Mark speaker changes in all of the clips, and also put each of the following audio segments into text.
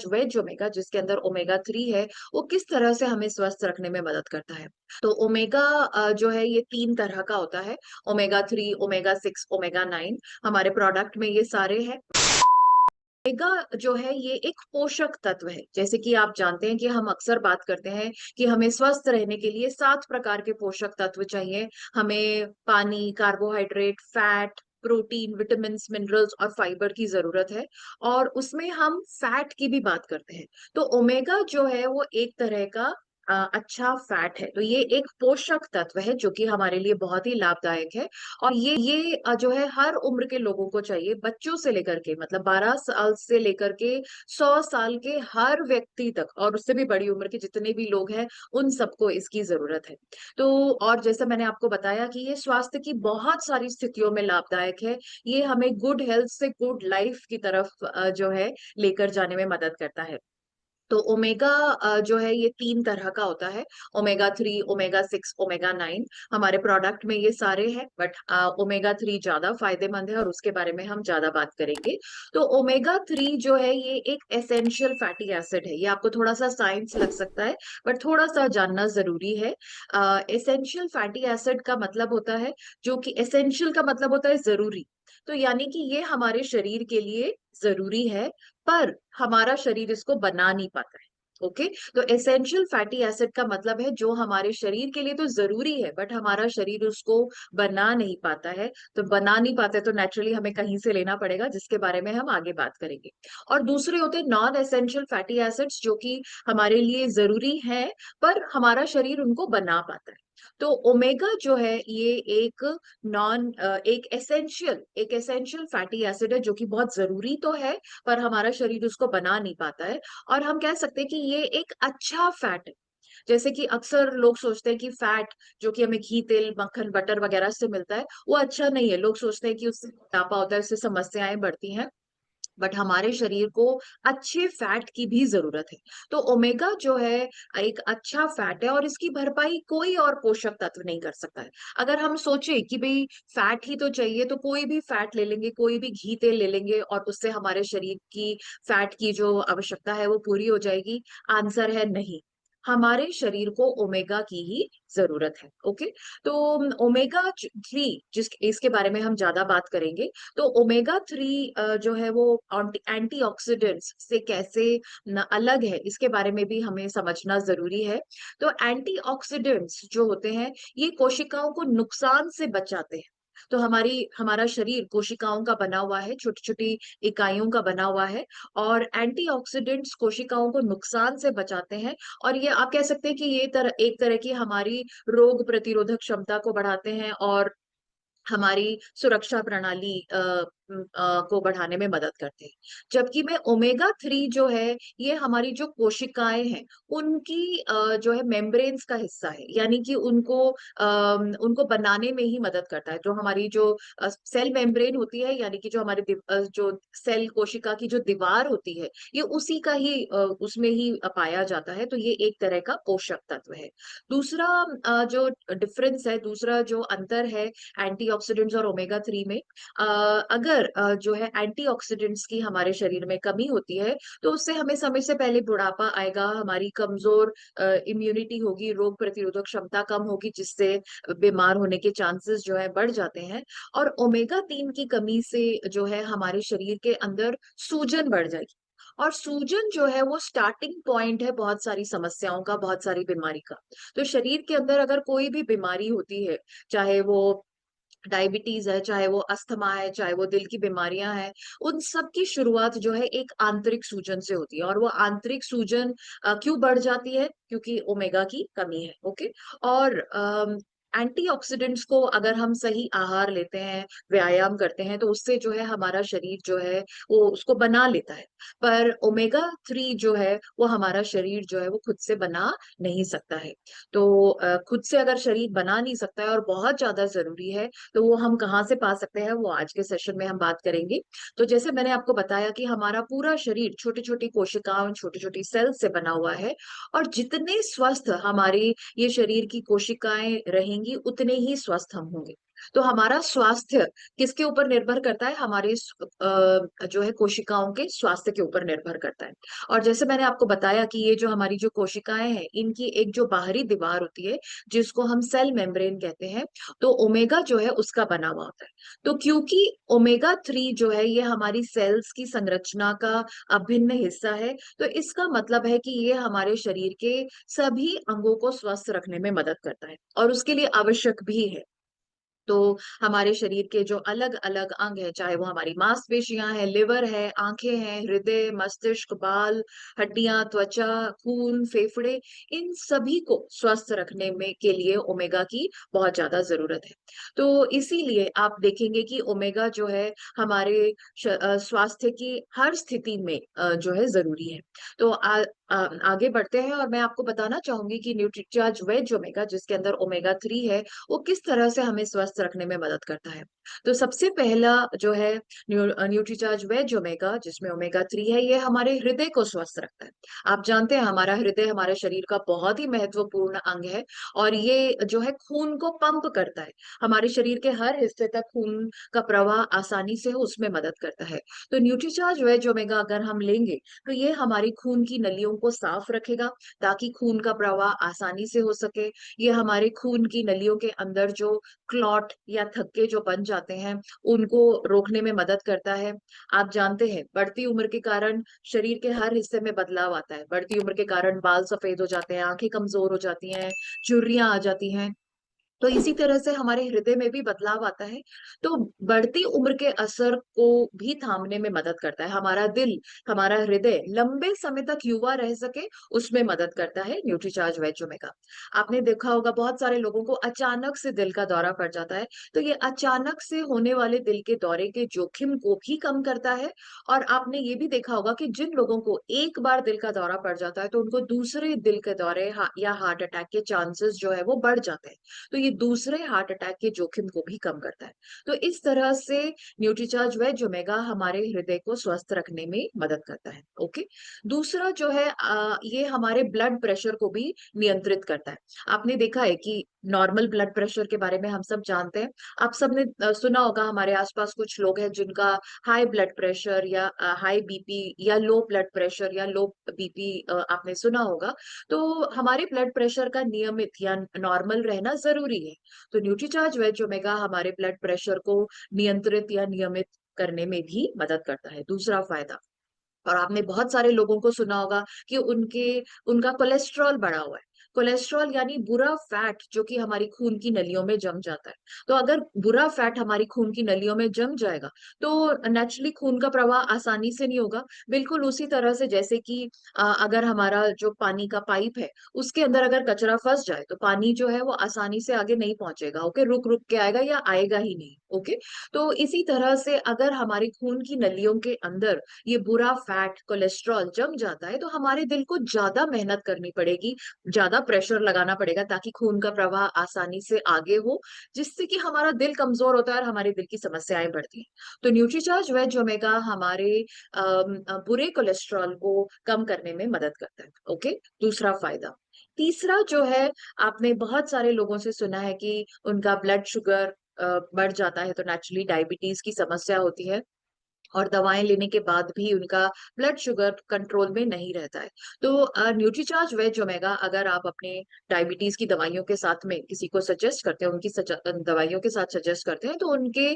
Speaker 1: Veg omega जिसके अंदर omega 3 है, वो किस तरह से हमें स्वस्थ रखने में मदद करता है। तो ओमेगा जो है ये 3 तरह का होता है। ओमेगा 3, ओमेगा 6, ओमेगा 9 हमारे प्रोडक्ट में ये सारे हैं। ओमेगा जो है ये एक पोषक तत्व है। जैसे कि आप जानते हैं कि हम अक्सर बात करते हैं कि हमें स्वस्थ रहने के लिए 7 प्रकार के पोषक तत्व चाहिए। हमें पानी, carbohydrate, fat, protein, vitamins, minerals और फाइबर की जरूरत है। और उसमें हम फैट की भी बात करते हैं। तो ओमेगा जो है वो एक तरह का अच्छा फैट है। तो ये एक पोषक तत्व है जो कि हमारे लिए बहुत ही लाभदायक है। और ये जो है हर उम्र के लोगों को चाहिए, बच्चों से लेकर के मतलब 12 साल से लेकर के 100 साल के हर व्यक्ति तक, और उससे भी बड़ी उम्र के जितने भी लोग हैं उन सबको इसकी जरूरत है। तो और जैसे मैंने आपको बताया कि ये स्वास्थ्य की बहुत सारी स्थितियों में लाभदायक है। ये हमें गुड हेल्थ से गुड लाइफ की तरफ जो है लेकर जाने में मदद करता है। तो ओमेगा जो है ये 3 तरह का होता है। ओमेगा 3, ओमेगा 6, ओमेगा 9 हमारे प्रोडक्ट में ये सारे हैं। बट ओमेगा 3 ज्यादा फायदेमंद है और उसके बारे में हम ज्यादा बात करेंगे। तो ओमेगा 3 जो है ये एक एसेंशियल फैटी एसिड है। ये आपको थोड़ा सा साइंस लग सकता है बट थोड़ा सा जानना जरूरी है। एसेंशियल फैटी एसिड का मतलब होता है, जो कि एसेंशियल का मतलब होता है जरूरी। तो यानी कि ये हमारे शरीर के लिए जरूरी है, पर हमारा शरीर इसको बना नहीं पाता है। ओके। तो एसेंशियल फैटी एसिड का मतलब है जो हमारे शरीर के लिए तो जरूरी है बट हमारा शरीर उसको बना नहीं पाता है। तो बना नहीं पाते तो नेचुरली हमें कहीं से लेना पड़ेगा, जिसके बारे में हम आगे बात करेंगे। और दूसरे होते हैं नॉन एसेंशियल फैटी एसिड्स, जो कि हमारे लिए जरूरी है पर हमारा शरीर उनको बना पाता है। तो ओमेगा जो है ये एक एक एसेंशियल फैटी एसिड है जो कि बहुत जरूरी तो है, पर हमारा शरीर उसको बना नहीं पाता है। और हम कह सकते हैं कि ये एक अच्छा फैट है। जैसे कि अक्सर लोग सोचते हैं कि फैट जो कि हमें घी, तेल, मक्खन, बटर वगैरह से मिलता है वो अच्छा नहीं है। लोग सोचते हैं कि उससे मोटापा होता है, उससे समस्याएं बढ़ती हैं। बट हमारे शरीर को अच्छे फैट की भी जरूरत है। तो ओमेगा जो है एक अच्छा फैट है और इसकी भरपाई कोई और पोषक तत्व नहीं कर सकता है। अगर हम सोचे कि भाई फैट ही तो चाहिए तो कोई भी फैट ले लेंगे, कोई भी घी तेल ले लेंगे और उससे हमारे शरीर की फैट की जो आवश्यकता है वो पूरी हो जाएगी। आंसर है नहीं। हमारे शरीर को ओमेगा की ही जरूरत है। ओके। तो ओमेगा 3 जिस इसके बारे में हम ज्यादा बात करेंगे। तो ओमेगा 3 जो है वो एंटीऑक्सीडेंट्स से कैसे अलग है, इसके बारे में भी हमें समझना जरूरी है। तो एंटीऑक्सीडेंट्स जो होते हैं ये कोशिकाओं को नुकसान से बचाते हैं। तो हमारा शरीर कोशिकाओं का बना हुआ है, छोटी छोटी इकाइयों का बना हुआ है। और एंटीऑक्सीडेंट्स कोशिकाओं को नुकसान से बचाते हैं। और ये आप कह सकते हैं कि ये एक तरह की हमारी रोग प्रतिरोधक क्षमता को बढ़ाते हैं और हमारी सुरक्षा प्रणाली को बढ़ाने में मदद करते हैं। जबकि में ओमेगा 3 जो है ये हमारी जो कोशिकाएं हैं उनकी जो है मेम्ब्रेन्स का हिस्सा है। यानी कि उनको बनाने में ही मदद करता है। जो हमारी जो सेल मेम्ब्रेन होती है, यानी कि जो हमारी जो सेल कोशिका की जो दीवार होती है, ये उसी का ही उसमें ही पाया जाता है। तो ये एक तरह का पोषक तत्व है। दूसरा जो डिफरेंस है, दूसरा जो अंतर है एंटीऑक्सीडेंट्स और ओमेगा 3 में, अगर जो है एंटीऑक्सीडेंट्स की हमारे शरीर में कमी होती है तो उससे हमें समय से पहले बुढ़ापा आएगा, हमारी कमजोर इम्यूनिटी होगी, रोग प्रतिरोधक क्षमता कम होगी, जिससे बीमार होने के चांसेस जो है बढ़ जाते हैं। और ओमेगा 3 की कमी से जो है हमारे शरीर के अंदर सूजन बढ़ जाएगी। और सूजन जो है वो स्टार्टिंग पॉइंट है बहुत सारी समस्याओं का, बहुत सारी बीमारी का। तो शरीर के अंदर अगर कोई भी बीमारी होती है, चाहे वो डायबिटीज है, चाहे वो अस्थमा है, चाहे वो दिल की बीमारियां हैं, उन सब की शुरुआत जो है एक आंतरिक सूजन से होती है। और वो आंतरिक सूजन क्यों बढ़ जाती है? क्योंकि ओमेगा की कमी है। ओके। और एंटीऑक्सीडेंट्स को अगर हम सही आहार लेते हैं, व्यायाम करते हैं, तो उससे जो है हमारा शरीर जो है वो उसको बना लेता है। पर ओमेगा 3 जो है वो हमारा शरीर जो है वो खुद से बना नहीं सकता है। तो खुद से अगर शरीर बना नहीं सकता है और बहुत ज्यादा जरूरी है, तो वो हम कहाँ से पा सकते हैं वो आज के सेशन में हम बात करेंगे। तो जैसे मैंने आपको बताया कि हमारा पूरा शरीर छोटी छोटी कोशिकाओं, छोटी छोटी सेल से बना हुआ है। और जितने स्वस्थ हमारे ये शरीर की कोशिकाएं रहेंगी उतने ही स्वस्थ हम होंगे। तो हमारा स्वास्थ्य किसके ऊपर निर्भर करता है? हमारे जो है कोशिकाओं के स्वास्थ्य के ऊपर निर्भर करता है। और जैसे मैंने आपको बताया कि ये जो हमारी जो कोशिकाएं हैं, इनकी एक जो बाहरी दीवार होती है, जिसको हम सेल मेम्ब्रेन कहते हैं, तो ओमेगा जो है उसका बना हुआ होता है। तो क्योंकि ओमेगा 3 जो है ये हमारी सेल्स की संरचना का अभिन्न हिस्सा है, तो इसका मतलब है कि ये हमारे शरीर के सभी अंगों को स्वस्थ रखने में मदद करता है और उसके लिए आवश्यक भी है। तो हमारे शरीर के जो अलग अलग अंग है, चाहे वो हमारी मांसपेशियां हैं, लिवर है, आंखें हैं, हृदय, मस्तिष्क, बाल, हड्डियां, त्वचा, खून, फेफड़े, इन सभी को स्वस्थ रखने में के लिए ओमेगा की बहुत ज्यादा जरूरत है। तो इसीलिए आप देखेंगे कि ओमेगा जो है हमारे स्वास्थ्य की हर स्थिति में जो है जरूरी है। तो आगे बढ़ते हैं और मैं आपको बताना चाहूंगी कि न्यूट्रीचार्ज वेज ओमेगा, जिसके अंदर ओमेगा 3 है, वो किस तरह से हमें स्वस्थ रखने में मदद करता है। तो सबसे पहला जो है न्यूट्रीचार्ज वेज ओमेगा, जिसमें ओमेगा 3 है, ये हमारे हृदय को स्वस्थ रखता है। आप जानते हैं हमारा हृदय हमारे शरीर का बहुत ही महत्वपूर्ण अंग है और ये जो है खून को पंप करता है। हमारे शरीर के हर हिस्से तक खून का प्रवाह आसानी से हो, उसमें मदद करता है। तो न्यूट्रीचार्ज वेज ओमेगा अगर हम लेंगे तो ये हमारी खून की नलियों को साफ रखेगा ताकि खून का प्रवाह आसानी से हो सके। ये हमारे खून की नलियों के अंदर जो क्लॉट या थक्के जो बन जाते हैं, उनको रोकने में मदद करता है। आप जानते हैं बढ़ती उम्र के कारण शरीर के हर हिस्से में बदलाव आता है। बढ़ती उम्र के कारण बाल सफेद हो जाते हैं, आंखें कमजोर हो जाती हैं, झुर्रियां आ जाती हैं। तो इसी तरह से हमारे हृदय में भी बदलाव आता है। तो बढ़ती उम्र के असर को भी थामने में मदद करता है। हमारा दिल, हमारा हृदय लंबे समय तक युवा रह सके, उसमें मदद करता है न्यूट्रीचार्ज वेज ओमेगा। आपने देखा होगा बहुत सारे लोगों को अचानक से दिल का दौरा पड़ जाता है, तो ये अचानक से होने वाले दिल के दौरे के जोखिम को भी कम करता है। और आपने ये भी देखा होगा कि जिन लोगों को एक बार दिल का दौरा पड़ जाता है, तो उनको दूसरे दिल के दौरे या हार्ट अटैक के चांसेस जो है वो बढ़ जाते हैं। तो ये दूसरे हार्ट अटैक के जोखिम को भी कम करता है। तो इस तरह से न्यूट्रीचार्ज वेज ओमेगा हमारे हृदय को स्वस्थ रखने में मदद करता है। ओके। दूसरा जो है ये हमारे ब्लड प्रेशर को भी नियंत्रित करता है। आपने देखा है कि नॉर्मल ब्लड प्रेशर के बारे में हम सब जानते हैं। आप सबने सुना होगा हमारे आसपास कुछ लोग हैं जिनका हाई ब्लड प्रेशर या हाई बीपी या लो ब्लड प्रेशर या लो बीपी आपने सुना होगा। तो हमारे ब्लड प्रेशर का नियमित या नॉर्मल रहना जरूरी है। तो न्यूट्रीचार्ज वेज ओमेगा हमारे ब्लड प्रेशर को नियंत्रित या नियमित करने में भी मदद करता है। दूसरा फायदा, और आपने बहुत सारे लोगों को सुना होगा कि उनका कोलेस्ट्रॉल बढ़ा हुआ है। कोलेस्ट्रॉल यानी बुरा फैट जो कि हमारी खून की नलियों में जम जाता है। तो अगर बुरा फैट हमारी खून की नलियों में जम जाएगा, तो नेचुरली खून का प्रवाह आसानी से नहीं होगा। बिल्कुल उसी तरह से जैसे कि अगर हमारा जो पानी का पाइप है, उसके अंदर अगर कचरा फंस जाए, तो पानी जो है वो आसानी से आगे नहीं पहुंचेगा। ओके, रुक रुक के आएगा या आएगा ही नहीं। ओके। तो इसी तरह से अगर हमारी खून की नलियों के अंदर ये बुरा फैट कोलेस्ट्रॉल जम जाता है, तो हमारे दिल को ज्यादा मेहनत करनी पड़ेगी, ज्यादा प्रेशर लगाना पड़ेगा ताकि खून का प्रवाह आसानी से आगे हो, जिससे कि हमारा दिल कमजोर होता है और हमारे दिल की समस्याएं बढ़ती हैं। तो न्यूट्रीचार्ज वेज ओमेगा हमारे बुरे कोलेस्ट्रॉल को कम करने में मदद करता है। ओके। दूसरा फायदा। तीसरा जो है, आपने बहुत सारे लोगों से सुना है कि उनका ब्लड शुगर बढ़ जाता है, तो नेचुरली डायबिटीज की समस्या होती है और दवाएं लेने के बाद भी उनका ब्लड शुगर कंट्रोल में नहीं रहता है। तो न्यूट्रीचार्ज वेज ओमेगा अगर आप अपने डायबिटीज की दवाइयों के साथ में किसी को सजेस्ट करते हैं, उनकी दवाइयों के साथ सजेस्ट करते हैं, तो उनके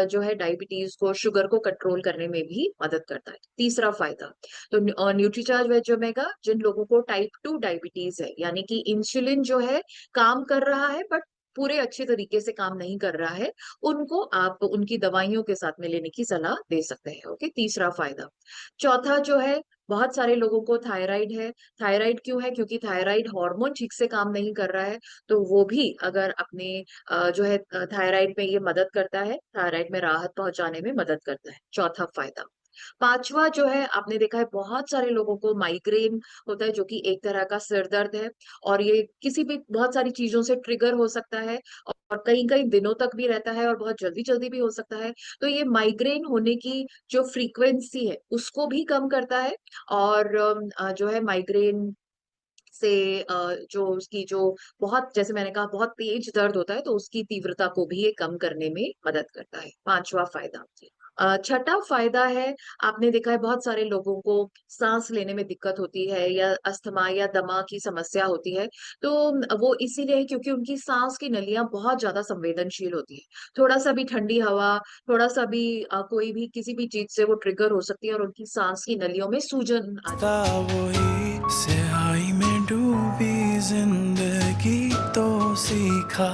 Speaker 1: जो है डायबिटीज को, शुगर को कंट्रोल करने में भी मदद करता है। तीसरा फायदा, तो न्यूट्रीचार्ज वेज ओमेगा जिन लोगों को टाइप 2 डायबिटीज है, यानी कि इंसुलिन जो है काम कर रहा है बट पूरे अच्छे तरीके से काम नहीं कर रहा है, उनको आप उनकी दवाइयों के साथ में लेने की सलाह दे सकते हैं। ओके। तीसरा फायदा। चौथा जो है, बहुत सारे लोगों को थायराइड है। थायराइड क्यों है? क्योंकि थायराइड हार्मोन ठीक से काम नहीं कर रहा है। तो वो भी अगर अपने जो है थायराइड में ये मदद करता है, थायराइड में राहत पहुंचाने में मदद करता है। चौथा फायदा। पांचवा जो है, आपने देखा है बहुत सारे लोगों को माइग्रेन होता है, जो कि एक तरह का सिर दर्द है और ये किसी भी बहुत सारी चीजों से ट्रिगर हो सकता है और कई कई दिनों तक भी रहता है और बहुत जल्दी जल्दी भी हो सकता है। तो ये माइग्रेन होने की जो फ्रीक्वेंसी है उसको भी कम करता है और जो है माइग्रेन से जो उसकी जो बहुत जैसे मैंने कहा बहुत तेज दर्द होता है तो उसकी तीव्रता को भी ये कम करने में मदद करता है। 5वां फ़ायदा। छठा फ़ायदा है आपने देखा है बहुत सारे लोगों को साँस लेने में दिक्कत होती है या अस्थमा या दमा की समस्या होती है। तो वो इसीलिए है क्योंकि उनकी साँस की नलियाँ बहुत ज़्यादा संवेदनशील होती हैं। थोड़ा-सा भी ठंडी हवा, थोड़ा-सा भी कोई भी किसी भी चीज़ से वो ट्रिगर हो सकती है और उनकी साँस की नलियों में सूजन आ जाती है।
Speaker 2: वही सिहाई में डूबी जिंदगी तो सीखा